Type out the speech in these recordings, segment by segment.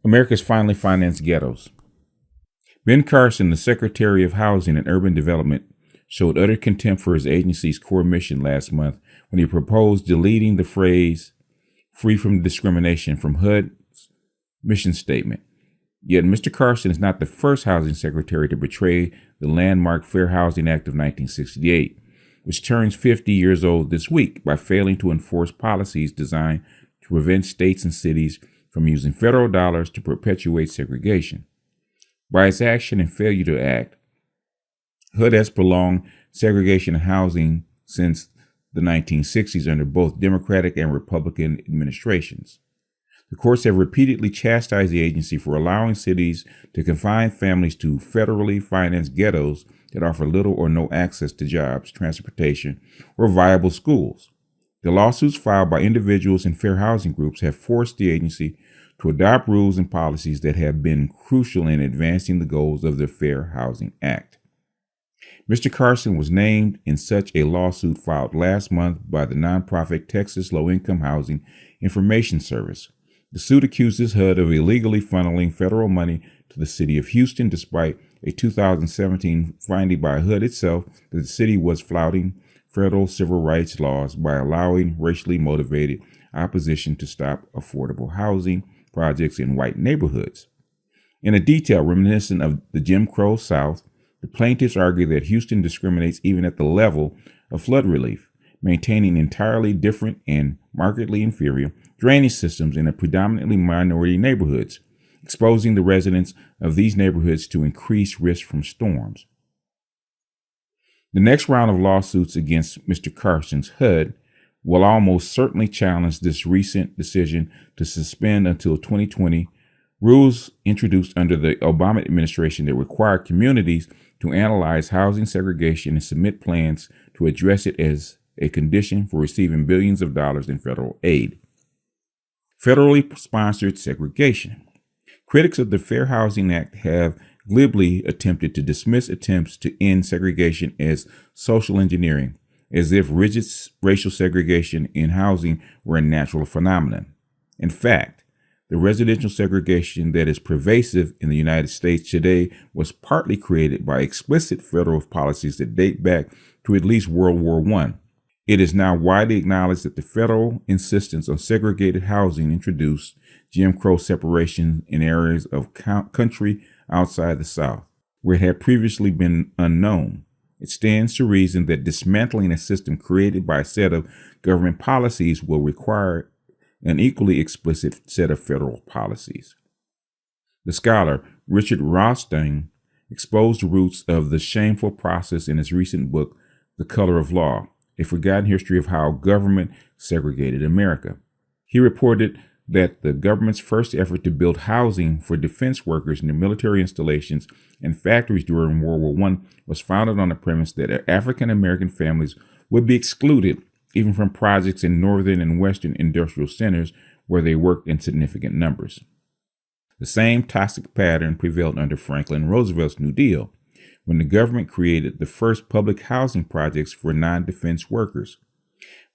America's finally financed ghettos. Ben Carson, the Secretary of Housing and Urban Development, showed utter contempt for his agency's core mission last month when he proposed deleting the phrase "free from discrimination" from HUD's mission statement. Yet Mr. Carson is not the first housing secretary to betray the landmark Fair Housing Act of 1968, which turns 50 years old this week by failing to enforce policies designed to prevent states and cities from using federal dollars to perpetuate segregation. By its action and failure to act, HUD has prolonged segregation in housing since the 1960s under both Democratic and Republican administrations. The courts have repeatedly chastised the agency for allowing cities to confine families to federally financed ghettos that offer little or no access to jobs, transportation, or viable schools. The lawsuits filed by individuals and fair housing groups have forced the agency to adopt rules and policies that have been crucial in advancing the goals of the Fair Housing Act. Mr. Carson was named in such a lawsuit filed last month by the nonprofit Texas Low-Income Housing Information Service. The suit accuses HUD of illegally funneling federal money to the city of Houston, despite a 2017 finding by HUD itself that the city was flouting federal civil rights laws by allowing racially motivated opposition to stop affordable housing projects in white neighborhoods. In a detail reminiscent of the Jim Crow South, the plaintiffs argue that Houston discriminates even at the level of flood relief, maintaining entirely different and markedly inferior drainage systems in a predominantly minority neighborhoods, exposing the residents of these neighborhoods to increased risk from storms. The next round of lawsuits against Mr. Carson's HUD will almost certainly challenge this recent decision to suspend until 2020 rules introduced under the Obama administration that require communities to analyze housing segregation and submit plans to address it as a condition for receiving billions of dollars in federal aid. Federally sponsored segregation. Critics of the Fair Housing Act have glibly attempted to dismiss attempts to end segregation as social engineering, as if rigid racial segregation in housing were a natural phenomenon. In fact, the residential segregation that is pervasive in the United States today was partly created by explicit federal policies that date back to at least World War I. It is now widely acknowledged that the federal insistence on segregated housing introduced Jim Crow separation in areas of country outside the South, where it had previously been unknown. It stands to reason that dismantling a system created by a set of government policies will require an equally explicit set of federal policies. The scholar Richard Rothstein exposed the roots of the shameful process in his recent book, The Color of Law: A Forgotten History of How Government Segregated America. He reported that the government's first effort to build housing for defense workers in the military installations and factories during World War I was founded on the premise that African American families would be excluded even from projects in northern and western industrial centers where they worked in significant numbers. The same toxic pattern prevailed under Franklin Roosevelt's New Deal, when the government created the first public housing projects for non-defense workers,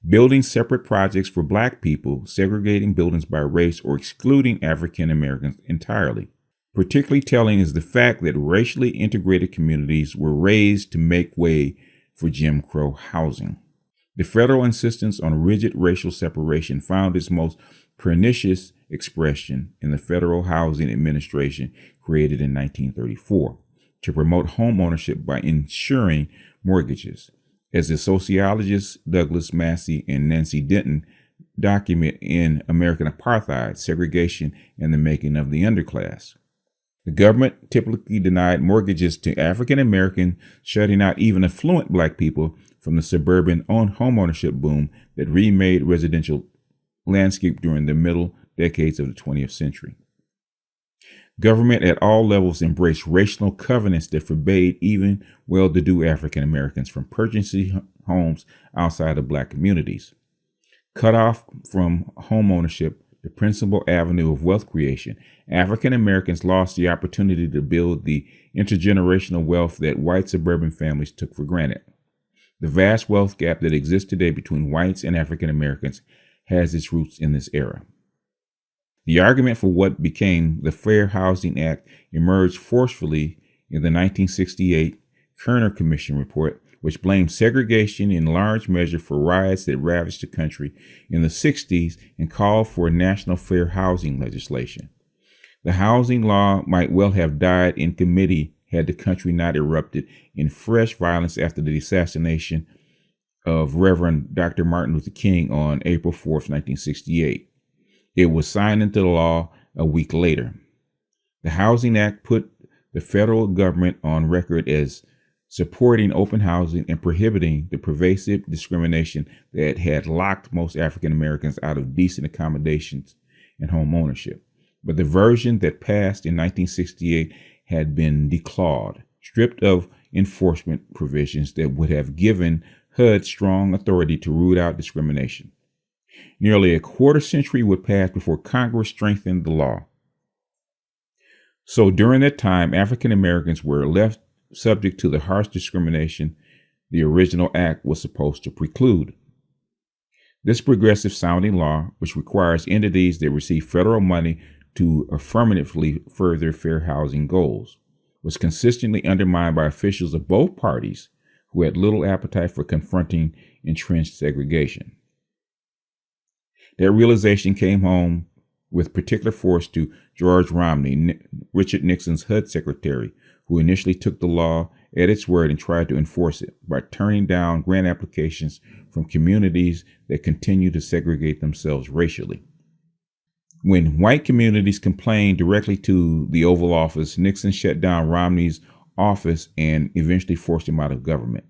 building separate projects for Black people, segregating buildings by race, or excluding African Americans entirely. Particularly telling is the fact that racially integrated communities were raised to make way for Jim Crow housing. The federal insistence on rigid racial separation found its most pernicious expression in the Federal Housing Administration created in 1934 to promote home ownership by insuring mortgages. As the sociologists Douglas Massey and Nancy Denton document in American Apartheid, Segregation and the Making of the Underclass. The government typically denied mortgages to African Americans, shutting out even affluent Black people from the suburban homeownership boom that remade residential landscape during the middle decades of the 20th century. Government at all levels embraced racial covenants that forbade even well-to-do African Americans from purchasing homes outside of Black communities. Cut off from home ownership, the principal avenue of wealth creation, African Americans lost the opportunity to build the intergenerational wealth that white suburban families took for granted. The vast wealth gap that exists today between whites and African Americans has its roots in this era. The argument for what became the Fair Housing Act emerged forcefully in the 1968 Kerner Commission report, which blamed segregation in large measure for riots that ravaged the country in the 60s and called for national fair housing legislation. The housing law might well have died in committee had the country not erupted in fresh violence after the assassination of Reverend Dr. Martin Luther King on April 4th, 1968. It was signed into law a week later. The Housing Act put the federal government on record as supporting open housing and prohibiting the pervasive discrimination that had locked most African Americans out of decent accommodations and home ownership. But the version that passed in 1968 had been declawed, stripped of enforcement provisions that would have given HUD strong authority to root out discrimination. Nearly a quarter century would pass before Congress strengthened the law. So during that time, African Americans were left subject to the harsh discrimination the original act was supposed to preclude. This progressive sounding law, which requires entities that receive federal money to affirmatively further fair housing goals, was consistently undermined by officials of both parties who had little appetite for confronting entrenched segregation. That realization came home with particular force to George Romney, Richard Nixon's HUD secretary, who initially took the law at its word and tried to enforce it by turning down grant applications from communities that continued to segregate themselves racially. When white communities complained directly to the Oval Office, Nixon shut down Romney's office and eventually forced him out of government.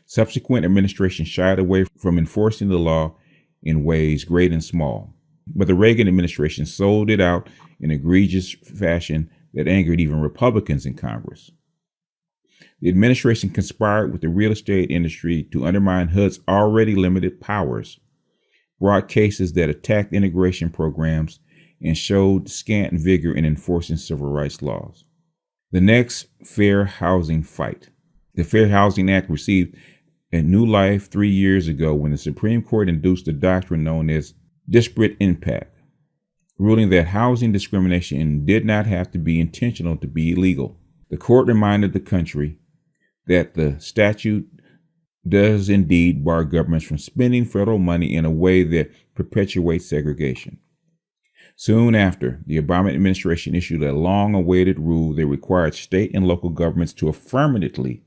Subsequent administrations shied away from enforcing the law in ways great and small, but the Reagan administration sold it out in egregious fashion that angered even Republicans in Congress. The administration conspired with the real estate industry to undermine HUD's already limited powers, brought cases that attacked integration programs, and showed scant vigor in enforcing civil rights laws. The next fair housing fight. The Fair Housing Act received a new life 3 years ago when the Supreme Court induced a doctrine known as disparate impact, ruling that housing discrimination did not have to be intentional to be illegal. The court reminded the country that the statute does indeed bar governments from spending federal money in a way that perpetuates segregation. Soon after, the Obama administration issued a long-awaited rule that required state and local governments to affirmatively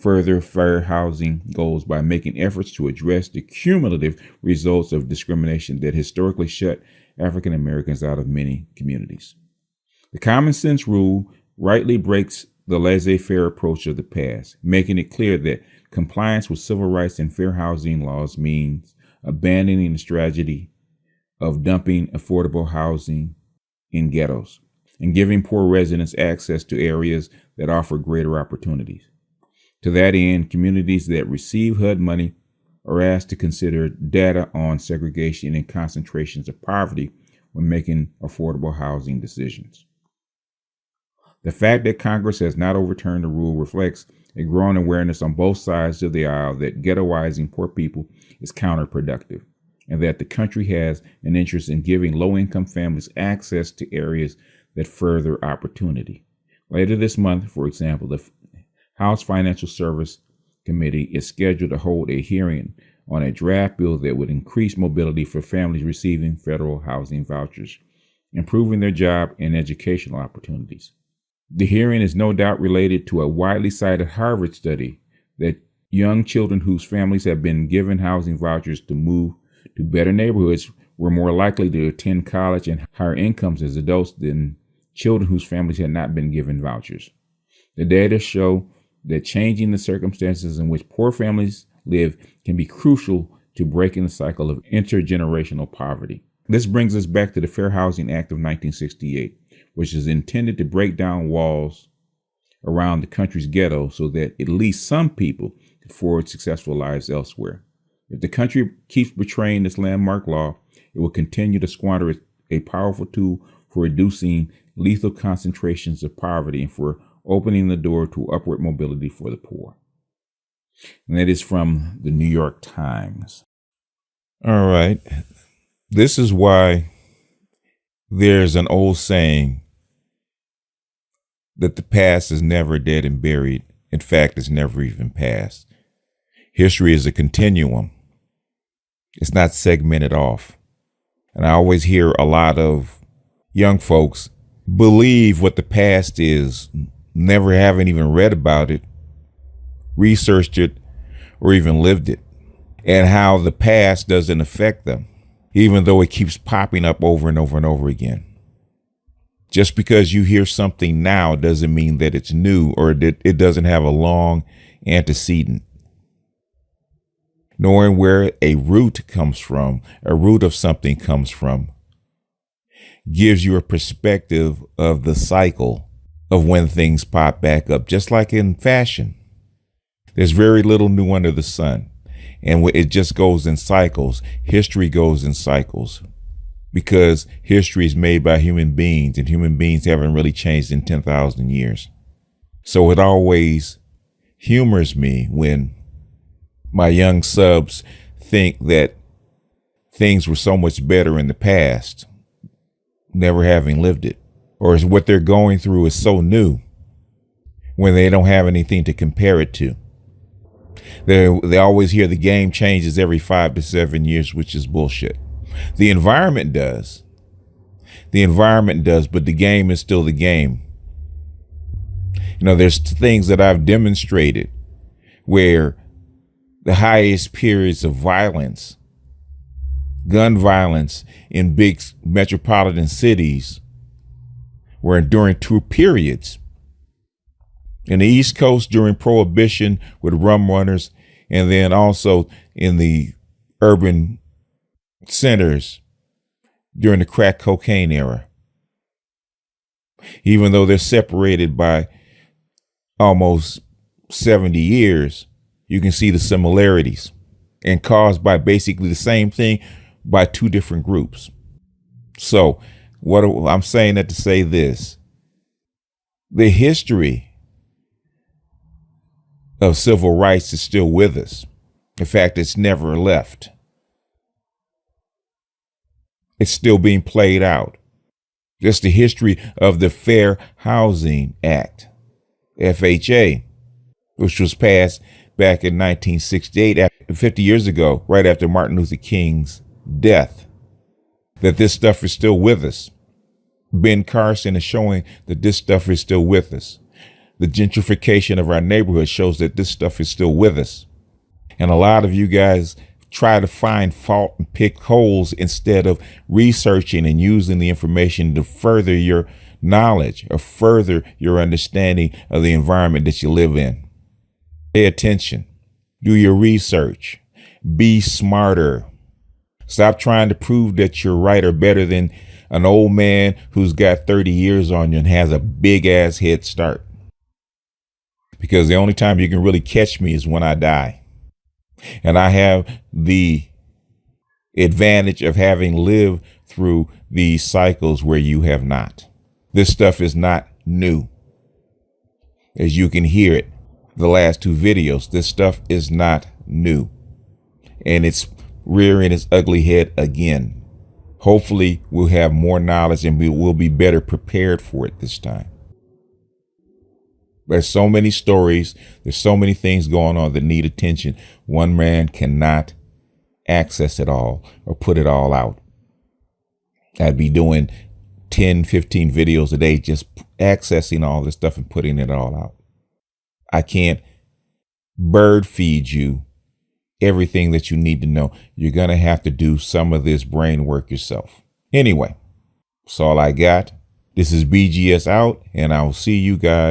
further fair housing goals by making efforts to address the cumulative results of discrimination that historically shut African Americans out of many communities. The common sense rule rightly breaks the laissez-faire approach of the past, making it clear that compliance with civil rights and fair housing laws means abandoning the strategy of dumping affordable housing in ghettos and giving poor residents access to areas that offer greater opportunities. To that end, communities that receive HUD money are asked to consider data on segregation and concentrations of poverty when making affordable housing decisions. The fact that Congress has not overturned the rule reflects a growing awareness on both sides of the aisle that ghettoizing poor people is counterproductive, and that the country has an interest in giving low-income families access to areas that further opportunity. Later this month, for example, the House Financial Service Committee is scheduled to hold a hearing on a draft bill that would increase mobility for families receiving federal housing vouchers, improving their job and educational opportunities. The hearing is no doubt related to a widely cited Harvard study that young children whose families have been given housing vouchers to move to better neighborhoods were more likely to attend college and higher incomes as adults than children whose families had not been given vouchers. The data show that changing the circumstances in which poor families live can be crucial to breaking the cycle of intergenerational poverty. This brings us back to the Fair Housing Act of 1968, which is intended to break down walls around the country's ghetto so that at least some people can forge successful lives elsewhere. If the country keeps betraying this landmark law, it will continue to squander a powerful tool for reducing lethal concentrations of poverty and for opening the door to upward mobility for the poor. And that is from the New York Times. All right. This is why There's an old saying that the past is never dead and buried. In fact, it's never even past. History is a continuum. It's not segmented off. And I always hear a lot of young folks believe what the past is, never having even read about it, researched it, or even lived it, and how the past doesn't affect them, even though it keeps popping up over and over and over again. Just because you hear something now doesn't mean that it's new or that it doesn't have a long antecedent. Knowing where a root comes from, a root of something comes from, gives you a perspective of the cycle of when things pop back up, just like in fashion. There's very little new under the sun, and it just goes in cycles. History goes in cycles because history is made by human beings, and human beings haven't really changed in 10,000 years. So it always humors me when my young subs think that things were so much better in the past, never having lived it, or is what they're going through is so new when they don't have anything to compare it to. They always hear the game changes every 5 to 7 years, which is bullshit. The environment does. The environment does, but the game is still the game. You know, there's things that I've demonstrated where the highest periods of violence, gun violence in big metropolitan cities were during 2 periods. In the East Coast during Prohibition with rum runners, and then also in the urban centers during the crack cocaine era. Even though they're separated by almost 70 years, you can see the similarities and caused by basically the same thing by 2 different groups. So what I'm saying that to say this, the history of civil rights is still with us. In fact, it's never left. It's still being played out. Just the history of the Fair Housing Act, FHA, which was passed back in 1968, 50 years ago, right after Martin Luther King's death, that this stuff is still with us. Ben Carson is showing that this stuff is still with us. The gentrification of our neighborhood shows that this stuff is still with us. And a lot of you guys try to find fault and pick holes instead of researching and using the information to further your knowledge or further your understanding of the environment that you live in. Pay attention. Do your research. Be smarter. Stop trying to prove that you're right or better than an old man who's got 30 years on you and has a big ass head start. Because the only time you can really catch me is when I die. And I have the advantage of having lived through these cycles where you have not. This stuff is not new. As you can hear it, the last 2 videos, this stuff is not new. And it's rearing its ugly head again. Hopefully we'll have more knowledge and we'll be better prepared for it this time. There's so many stories. There's so many things going on that need attention. One man cannot access it all or put it all out. I'd be doing 10, 15 videos a day, just accessing all this stuff and putting it all out. I can't bird feed you everything that you need to know. You're going to have to do some of this brain work yourself. Anyway, that's all I got. This is BGS out, and I'll see you guys.